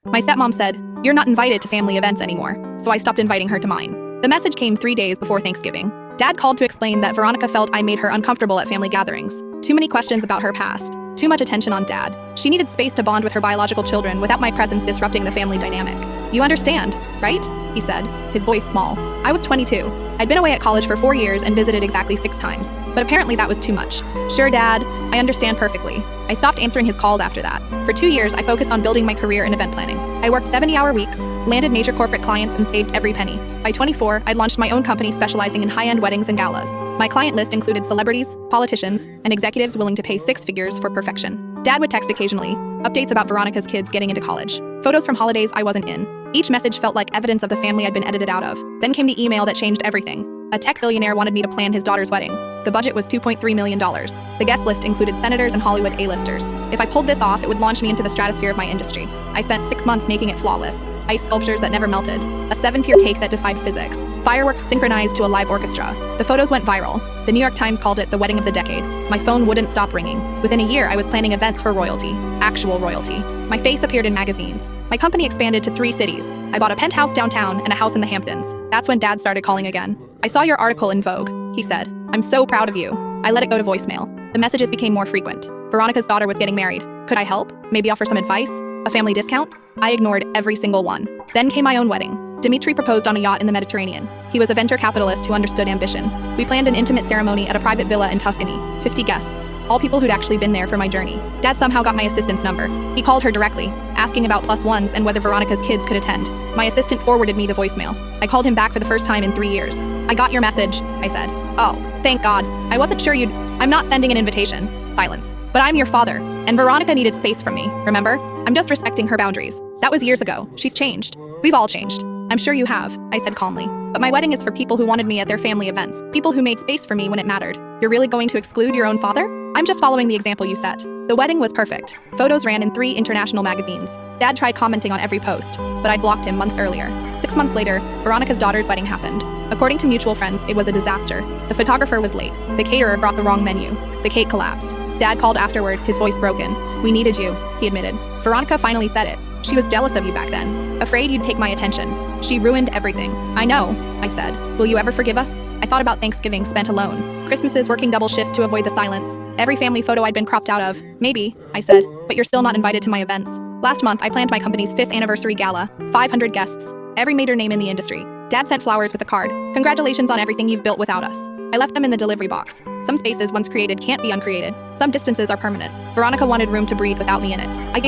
My stepmom said, "You're not invited to family events anymore," so I stopped inviting her to mine. The message came 3 days before Thanksgiving. Dad called to explain that Veronica felt I made her uncomfortable at family gatherings. Too many questions about her past. Too much attention on Dad. She needed space to bond with her biological children without my presence disrupting the family dynamic. "You understand, right?" he said, his voice small. I was 22. I'd been away at college for 4 years and visited exactly 6 times, but apparently that was too much. "Sure, Dad, I understand perfectly." I stopped answering his calls after that. For 2 years, I focused on building my career in event planning. I worked 70-hour weeks, landed major corporate clients, and saved every penny. By 24, I'd launched my own company specializing in high-end weddings and galas. My client list included celebrities, politicians, and executives willing to pay 6 figures for perfection. Dad would text occasionally, updates about Veronica's kids getting into college, photos from holidays I wasn't in. Each message felt like evidence of the family I'd been edited out of. Then came the email that changed everything. A tech billionaire wanted me to plan his daughter's wedding. The budget was $2.3 million. The guest list included senators and Hollywood A-listers. If I pulled this off, it would launch me into the stratosphere of my industry. I spent 6 months making it flawless. Ice sculptures that never melted. A 7-tier cake that defied physics. Fireworks synchronized to a live orchestra. The photos went viral. The New York Times called it the wedding of the decade. My phone wouldn't stop ringing. Within a year, I was planning events for royalty. Actual royalty. My face appeared in magazines. My company expanded to 3 cities. I bought a penthouse downtown and a house in the Hamptons. That's when Dad started calling again. "I saw your article in Vogue," he said. "I'm so proud of you." I let it go to voicemail. The messages became more frequent. Veronica's daughter was getting married. Could I help? Maybe offer some advice? A family discount? I ignored every single one. Then came my own wedding. Dimitri proposed on a yacht in the Mediterranean. He was a venture capitalist who understood ambition. We planned an intimate ceremony at a private villa in Tuscany. 50 guests. All people who'd actually been there for my journey. Dad somehow got my assistant's number. He called her directly, asking about +1s and whether Veronica's kids could attend. My assistant forwarded me the voicemail. I called him back for the first time in 3 years. "I got your message," I said. "Oh, thank God. I wasn't sure you'd—" "I'm not sending an invitation." Silence. "But I'm your father, and Veronica needed space from me, remember? I'm just respecting her boundaries. That was years ago. She's changed. We've all changed. I'm sure you have," I said calmly. "But my wedding is for people who wanted me at their family events. People who made space for me when it mattered. You're really going to exclude your own father?" "I'm just following the example you set." The wedding was perfect. Photos ran in 3 international magazines. Dad tried commenting on every post, but I'd blocked him months earlier. 6 months later, Veronica's daughter's wedding happened. According to mutual friends, it was a disaster. The photographer was late. The caterer brought the wrong menu. The cake collapsed. Dad called afterward, his voice broken. "We needed you," he admitted. "Veronica finally said it. She was jealous of you back then. Afraid you'd take my attention. She ruined everything." "I know," I said. "Will you ever forgive us?" I thought about Thanksgiving spent alone. Christmases working double shifts to avoid the silence. Every family photo I'd been cropped out of. "Maybe," I said, "but you're still not invited to my events." Last month, I planned my company's 5th anniversary gala. 500 guests. Every major name in the industry. Dad sent flowers with a card. "Congratulations on everything you've built without us." I left them in the delivery box. Some spaces once created can't be uncreated. Some distances are permanent. Veronica wanted room to breathe without me in it. I